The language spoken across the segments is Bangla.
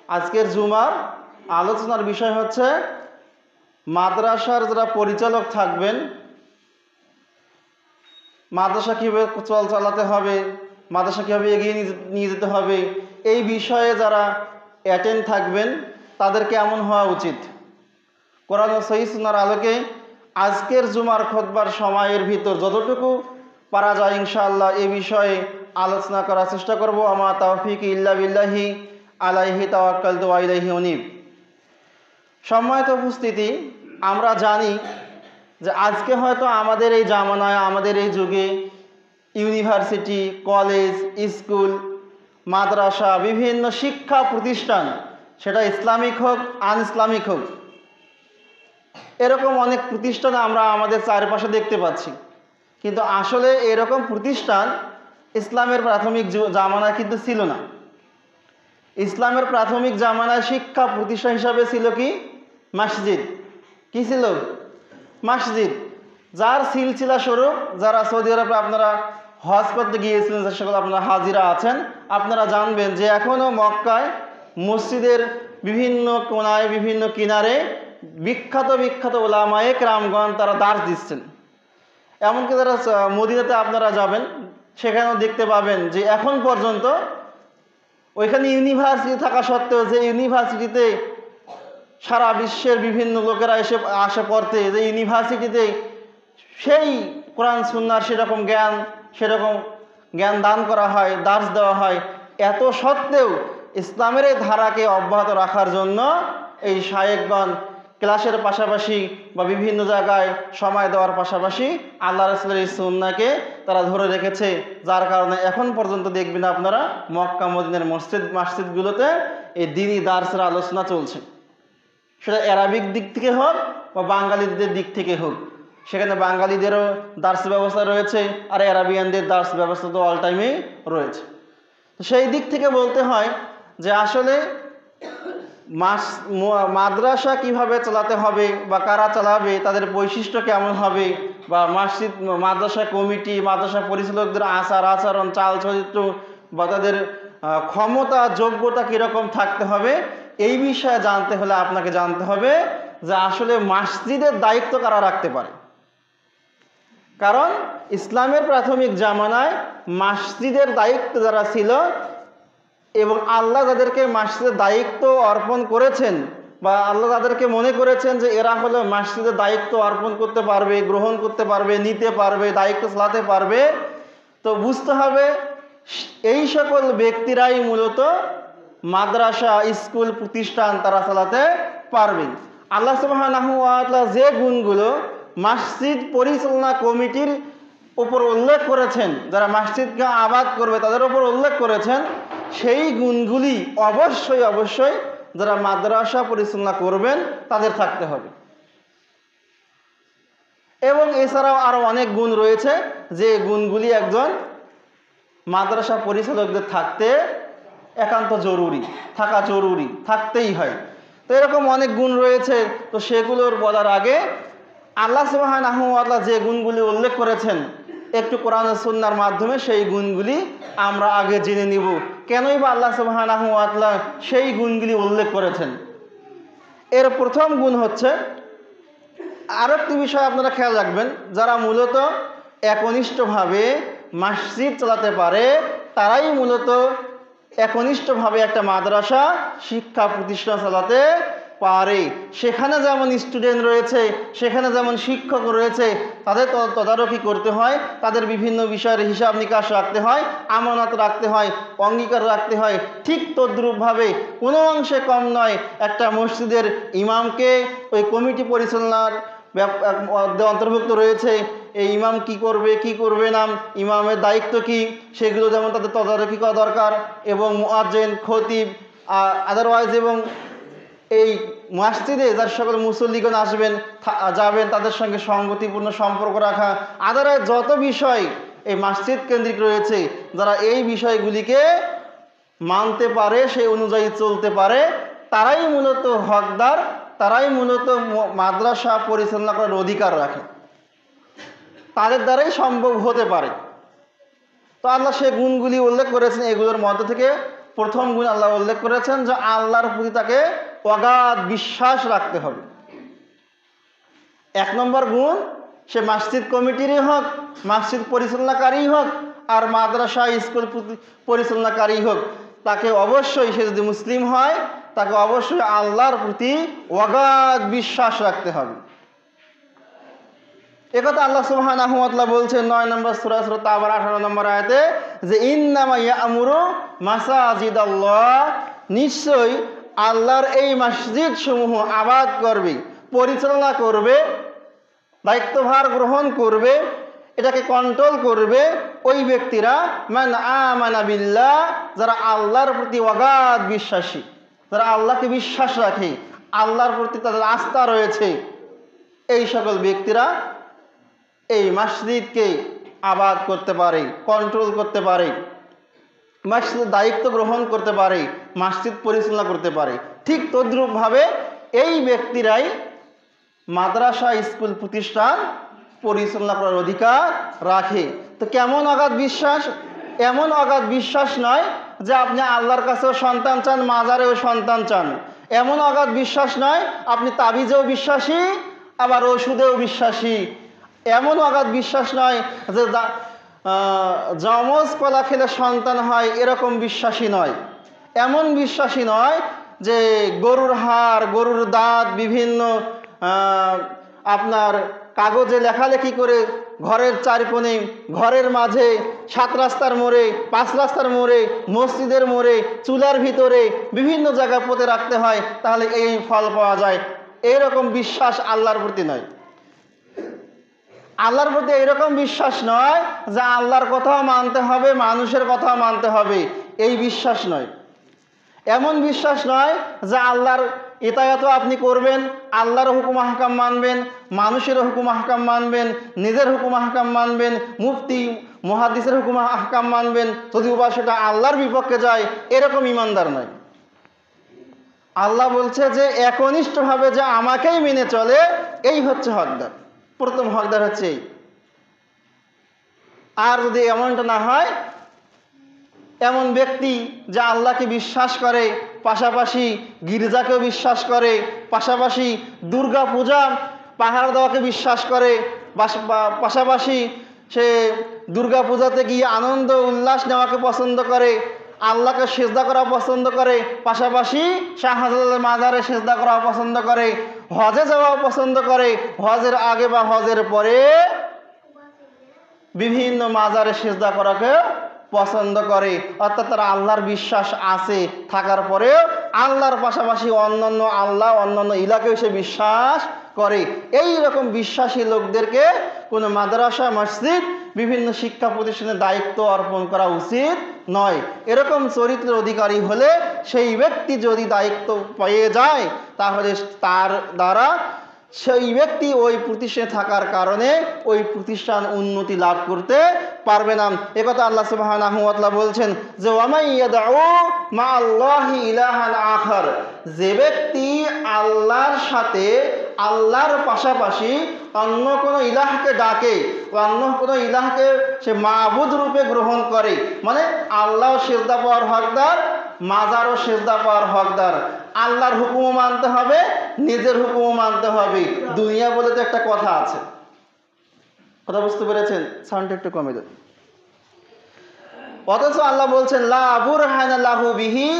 আজকের জুমার আলোচনার বিষয় হচ্ছে মাদ্রাসার যারা পরিচালক থাকবেন, মাদ্রাসা কীভাবে চালাতে হবে, মাদ্রাসা কীভাবে এগিয়ে নিয়ে যেতে হবে, এই বিষয়ে যারা অ্যাটেন্ড থাকবেন তাদের কেমন হওয়া উচিত। কোরআন ও সহিহ সুন্নাহর আলোকে আজকের জুমার খুতবার সময়ের ভিতর যতটুকু পারা যায় ইনশাআল্লাহ এই বিষয়ে আলোচনা করার চেষ্টা করব। আমা তাওফিক ইল্লা বিল্লাহি আলাইহি তাওয়াক্কালতু ওয়া ইলাইহি উনীব। সম্মানিত উপস্থিতি, আমরা জানি যে আজকে হয়তো আমাদের এই জামানায়, আমাদের এই যুগে ইউনিভার্সিটি, কলেজ, স্কুল, মাদ্রাসা, বিভিন্ন শিক্ষা প্রতিষ্ঠান, সেটা ইসলামিক হোক আন ইসলামিক হোক, এরকম অনেক প্রতিষ্ঠান আমরা আমাদের চারপাশে দেখতে পাচ্ছি। কিন্তু আসলে এরকম প্রতিষ্ঠান ইসলামের প্রাথমিক জামানায় কিন্তু ছিল না। ইসলামের প্রাথমিক জামানায় শিক্ষা প্রতিষ্ঠান হিসাবে ছিল কি? মসজিদ। কি ছিল? মসজিদ। যার সিলসিলা স্বরূপ যারা সৌদি আরবে আপনারা হজ করতে গিয়েছিলেন, যে সকল আপনারা হাজিরা আছেন, আপনারা জানবেন যে এখনও মক্কায় মসজিদের বিভিন্ন কোনায়, বিভিন্ন কিনারে বিখ্যাত বিখ্যাত উলামায়ে কেরামগণ তারা দার্স দিচ্ছেন। এমনকি যারা মদিনাতে আপনারা যাবেন সেখানেও দেখতে পাবেন যে এখন পর্যন্ত ওইখানে ইউনিভার্সিটি থাকা সত্ত্বেও, যে ইউনিভার্সিটিতে সারা বিশ্বের বিভিন্ন লোকেরা আসে পড়তে, যে ইউনিভার্সিটিতে সেই কোরআন সুন্নাহর সেরকম জ্ঞান দান করা হয়, দার্স দেওয়া হয়, এত সত্ত্বেও ইসলামের এই ধারাকে অব্যাহত রাখার জন্য এই শায়েখগণ ক্লাসের পাশাপাশি বা বিভিন্ন জায়গায় সময় দেওয়ার পাশাপাশি আল্লাহ রাসূলের এই সুন্নাহকে তারা ধরে রেখেছে। যার কারণে এখন পর্যন্ত দেখবেন আপনারা মক্কা মদিনার মসজিদগুলোতে এই দ্বীনি দার্সের আলোচনা চলছে, সেটা অ্যারাবিক দিক থেকে হোক বা বাঙালিদের দিক থেকে হোক। সেখানে বাঙালিদেরও দার্স ব্যবস্থা রয়েছে, আর অ্যারাবিয়ানদের দার্স ব্যবস্থা তো অল টাইমেই রয়েছে। তো সেই দিক থেকে বলতে হয় যে আসলে মাদ্রাসা কিভাবে চালাতে হবে বা কারা চালাবে, তাদের বৈশিষ্ট্য কেমন হবে, বা মাদ্রাসা কমিটি, মাদ্রাসা পরিচালকদের আচরণ, চাল চরিত্র বা তাদের ক্ষমতা, যোগ্যতা কীরকম থাকতে হবে, এই বিষয়ে জানতে হলে আপনাকে জানতে হবে যে আসলে মসজিদের দায়িত্ব কারা রাখতে পারে। কারণ ইসলামের প্রাথমিক জামানায় মসজিদের দায়িত্ব যারা ছিল এবং আল্লাহ যাদেরকে মসজিদের দায়িত্ব অর্পণ করেছেন, বা আল্লাহ তাদেরকে মনে করেছেন যে এরা হলো মসজিদের দায়িত্ব অর্পণ করতে পারবে, গ্রহণ করতে পারবে, নিতে পারবে, দায়িত্ব চালাতে পারবে, তো বুঝতে হবে এই সকল ব্যক্তিরাই মূলত মাদ্রাসা, স্কুল, প্রতিষ্ঠান তারা চালাতে পারবেন। আল্লাহ সুবহানাহু ওয়া তাআলা যে গুণগুলো মসজিদ পরিচালনা কমিটির উপর উল্লেখ করেছেন, যারা মসজিদকে আবাদ করবে তাদের উপর উল্লেখ করেছেন, সেই গুণগুলি অবশ্যই অবশ্যই যারা মাদ্রাসা পরিচালনা করবেন তাদের থাকতে হবে। এবং এছাড়াও আরও অনেক গুণ রয়েছে যে গুণগুলি একজন মাদ্রাসা পরিচালকদের একান্ত জরুরি, থাকতেই হয়। তো এরকম অনেক গুণ রয়েছে। তো সেগুলোর বলার আগে আল্লাহ সুবহানাহু ওয়া তাআলা যে গুণগুলি উল্লেখ করেছেন, একটু কোরআন ও সুন্নাহর মাধ্যমে সেই গুণগুলি আমরা আগে জেনে নিব। কেনই বা আল্লাহ সুবহানাহু ওয়া তাআলা সেই গুণগুলি উল্লেখ করেছেন। এর প্রথম গুণ হচ্ছে, আরও একটি বিষয় আপনারা খেয়াল রাখবেন, যারা মূলত একনিষ্ঠভাবে মসজিদ চালাতে পারে তারাই মূলত একনিষ্ঠভাবে একটা মাদ্রাসা শিক্ষা প্রতিষ্ঠান চালাতে পারে। সেখানে যেমন স্টুডেন্ট রয়েছে, সেখানে যেমন শিক্ষক রয়েছে, তাদের তদারকি করতে হয়, তাদের বিভিন্ন বিষয়ের হিসাব নিকাশ রাখতে হয়, আমানত রাখতে হয়, অঙ্গীকার রাখতে হয়। ঠিক তদ্রূপভাবে কোনো অংশে কম নয় একটা মসজিদের ইমামকে ওই কমিটি পরিচালনার অন্তর্ভুক্ত রয়েছে। এই ইমাম কি করবে না, ইমামের দায়িত্ব কি, সেগুলো যেমন তাদের তদারকি করা দরকার, এবং মুয়াজ্জিন, খতিব, আদারওয়াইজ, এবং এই মসজিদে যার সকল মুসল্লিগণ যাবেন তাদের সঙ্গে সঙ্গতিপূর্ণ সম্পর্ক রাখা, আদারওয়াইজ যত বিষয় এই মসজিদ কেন্দ্রিক রয়েছে, যারা এই বিষয়গুলিকে মানতে পারে, সেই অনুযায়ী চলতে পারে, তারাই মূলত হকদার, তারাই মূলত মাদ্রাসা পরিচালনা করার অধিকার রাখে, তাদের দ্বারাই সম্ভব হতে পারে। তো আল্লাহ সে গুণগুলি উল্লেখ করেছেন। এগুলোর মধ্য থেকে প্রথম গুণ আল্লাহ উল্লেখ করেছেন যে আল্লাহর প্রতি তাকে অগাধ বিশ্বাস রাখতে হবে। 1 নম্বর গুণ, সে মসজিদ কমিটিরই হোক, মসজিদ পরিচালনাকারী হোক, আর মাদ্রাসা স্কুল পরিচালনাকারী হোক, তাকে অবশ্যই, সে যদি মুসলিম হয়, তাকে অবশ্যই আল্লাহর প্রতি অগাধ বিশ্বাস রাখতে হবে। একথা আল্লাহ সুবহানাহু ওয়া তাআলা বলছেন 9 নম্বর সূরা সূরা তাওবার 18 নম্বর আয়াতে যে ইন্নামা ইয়া'মুরু মাসাজিদাল্লাহ, নিশ্চয়ই আল্লাহর এই মসজিদ সমূহ আবাদ করবে, পরিচালনা করবে, দায়িত্বভার গ্রহণ করবে, এটাকে কন্ট্রোল করবে ওই ব্যক্তিরা মান আমানা বিল্লাহ, যারা আল্লাহর প্রতি অগাধ বিশ্বাসী, যারা আল্লাহকে বিশ্বাস রাখে, আল্লাহর প্রতি তাদের আস্থা রয়েছে, এই সকল ব্যক্তিরা এই মসজিদকে আবাদ করতে পারে, কন্ট্রোল করতে পারে, মসজিদের দায়িত্ব গ্রহণ করতে পারে, মসজিদ পরিচালনা করতে পারে। ঠিক তদ্রূপভাবে এই ব্যক্তিরাই মাদ্রাসা স্কুল প্রতিষ্ঠান পরিচালনা করার অধিকার রাখে। তো কেমন অগাধ বিশ্বাস? এমন অগাধ বিশ্বাস নয় যে আপনি আল্লাহর কাছেও সন্তান চান, মাজারেও সন্তান চান। এমন অগাধ বিশ্বাস নয় আপনি তাবিজেও বিশ্বাসী আবার ওষুধেও বিশ্বাসী। এমন অগাধ বিশ্বাস নয় যে যমজ কলা খেলে সন্তান হয়, এরকম বিশ্বাসী নয়। এমন বিশ্বাসী নয় যে গরুর হাড়, গরুর দাঁত বিভিন্ন আপনার কাগজে লেখালেখি করে ঘরের চারকোণে, ঘরের মাঝে, 7 রাস্তার মোড়ে, 5 রাস্তার মোড়ে, মসজিদের মোড়ে, চুলার ভিতরে বিভিন্ন জায়গায় পুঁতে রাখতে হয়, তাহলে এই ফল পাওয়া যায়, এরকম বিশ্বাস আল্লাহর প্রতি নয়। আল্লাহর প্রতি এরকম বিশ্বাস নয় যে আল্লাহর কথাও মানতে হবে, মানুষের কথাও মানতে হবে, এই বিশ্বাস নয়। এমন বিশ্বাস নয় যে আল্লাহর ইতায়াত আপনি করবেন, আল্লাহর হুকুম আহকাম মানবেন, মানুষের হুকুম আহকাম মানবেন, নিজের হুকুম আহকাম মানবেন, মুফতি মুহাদ্দিসের হুকুম আহকাম মানবেন, যদি বা সেটা আল্লাহর বিপক্ষে যায়, এরকম ইমানদার নয়। আল্লাহ বলছে যে একনিষ্ঠভাবে যে আমাকেই মেনে চলে, এই হচ্ছে হকদার। প্রথম হকদার হচ্ছে এই। আর যদি এমনটা না হয়, এমন ব্যক্তি যা আল্লাহকে বিশ্বাস করে, পাশাপাশি গির্জাকেও বিশ্বাস করে, পাশাপাশি দুর্গা পূজা পাহাড় দেওয়াকে বিশ্বাস করে, পাশাপাশি সে দুর্গা পূজাতে গিয়ে আনন্দ উল্লাস নেওয়াকে পছন্দ করে, আল্লাহকে সেজদা করা পছন্দ করে, পাশাপাশি শাহজালালের মাজারে সেজদা করা পছন্দ করে, হজে যাওয়াও পছন্দ করে, হজের আগে বা হজের পরে বিভিন্ন মাজারে সেজদা করাকে পছন্দ করে। অর্থাৎ তারা আল্লাহর বিশ্বাস আছে থাকার পরেও আল্লাহর পাশাপাশি অন্যান্য আল্লাহ, অন্যান্য ইলাকেও সে বিশ্বাস করে। এই রকম বিশ্বাসী লোকদেরকে কোনো মাদ্রাসা, মসজিদ, বিভিন্ন শিক্ষা প্রতিষ্ঠানে দায়িত্ব অর্পণ করা উচিত নয়। এরকম চরিত্রের অধিকারী হলে সেই ব্যক্তি যদি দায়িত্ব পেয়ে যায়, তাহলে তার দ্বারা সেই ব্যক্তি ওই প্রতিষ্ঠানে থাকার কারণে ওই প্রতিষ্ঠান উন্নতি লাভ করতে পারবে না। একথা আল্লাহ সুবহানাহু ওয়া তাআলা বলছেন যে ওয়ামাই ইয়াদউ মাআল্লাহি ইলাহান আখার, যে ব্যক্তি আল্লাহর সাথে, আল্লাহর পাশাপাশি অন্য কোনো ইলাহকে ডাকে, অন্য কোনো ইলাহকে সে মাবুদ রূপে গ্রহণ করে, মানে আল্লাহ সেজদা পাওয়ার হকদার, মাজারও সেজদা পাওয়ার হকদার। আল্লাহর হুকুমও মানতে হবে, নিজের হুকুমও মানতে হবে। দুনিয়া বলে তো একটা কথা আছে, কথা বুঝতে পেরেছেন? সাউন্ড একটু কমে দেন। অথচ আল্লাহ বলছেন লা বুরহানা লাহু বিহি,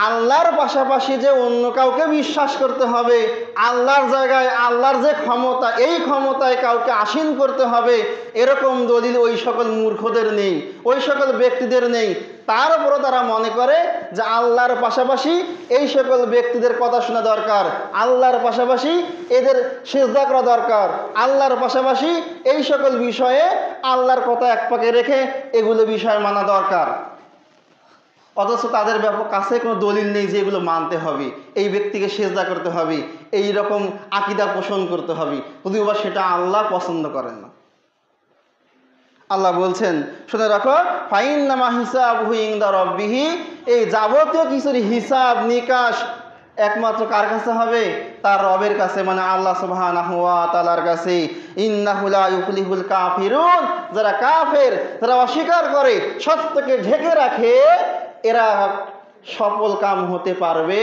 আল্লাহর পাশাপাশি যে অন্য কাউকে বিশ্বাস করতে হবে, আল্লাহর জায়গায় আল্লাহর যে ক্ষমতা, এই ক্ষমতায় কাউকে আসীন করতে হবে, এরকম দলিল ওই সকল মূর্খদের নেই, ওই সকল ব্যক্তিদের নেই। তারপরও তারা মনে করে যে আল্লাহর পাশাপাশি এই সকল ব্যক্তিদের কথা শোনা দরকার, আল্লাহর পাশাপাশি এদের সিজদা করা দরকার, আল্লাহর পাশাপাশি এই সকল বিষয়ে আল্লাহর কথা এক পাকে রেখে এগুলো বিষয় মানা দরকার। অথচ তাদের কাছে কোনো দলিল নেই যে এগুলো মানতে হবে, এই ব্যক্তিকে সিজদা করতে হবে, এই রকম আকীদা পোষণ করতে হবে, যদিও বা সেটা আল্লাহ পছন্দ করেন না। আল্লাহ বলছেন শুনে রাখো, ফাইন্নামা হিসাবুহু ইনদা রাব্বিহি, এই যাবতীয় কিছুর হিসাব নিকাশ একমাত্র কার কাছে হবে? তার রবের কাছে, মানে আল্লাহ সুবহানাহু ওয়া তাআলার কাছে। ইন্নাহু লা ইউফলিহুল কাফিরুন, যারা কাফের, যারা অস্বীকার করে, সত্যকে ঢেকে রাখে, এরা সফল কাম হতে পারবে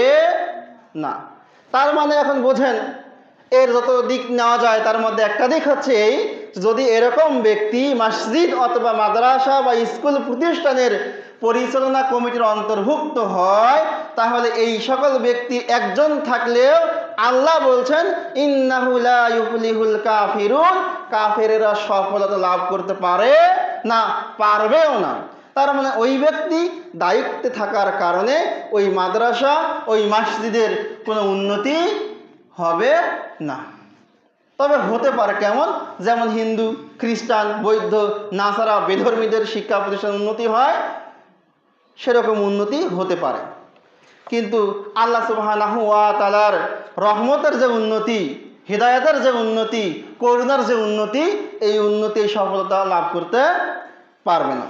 না। তার মানে এখন বোঝেন এর যত দিক নেওয়া যায় তার মধ্যে একটা দিক হচ্ছে এই, যদি এরকম ব্যক্তি মসজিদ অথবা মাদ্রাসা বা স্কুল প্রতিষ্ঠানের পরিচালনা কমিটির অন্তর্ভুক্ত হয়, তাহলে এই সকল ব্যক্তি একজন থাকলেও আল্লাহ বলছেন ইন্নাহু লা ইউফলিহুল কাফিরুন, কাফেরেরা সফলতা লাভ করতে পারে না, পারবেও না। তার মানে ওই ব্যক্তি দায়িত্বে থাকার কারণে ওই মাদ্রাসা ওই মসজিদের কোনো উন্নতি হবে না। তবে হতে পারে কেমন, যেমন হিন্দু, খ্রিস্টান, বৌদ্ধ, নাসারা, বেধর্মীদের শিক্ষা প্রতিষ্ঠান উন্নতি হয়, সেরকম উন্নতি হতে পারে। কিন্তু আল্লাহ সুবহানাহু ওয়া তাআলার রহমতের যে উন্নতি, হিদায়াতের যে উন্নতি, করুণার যে উন্নতি, এই উন্নতি সফলতা লাভ করতে পারবে না।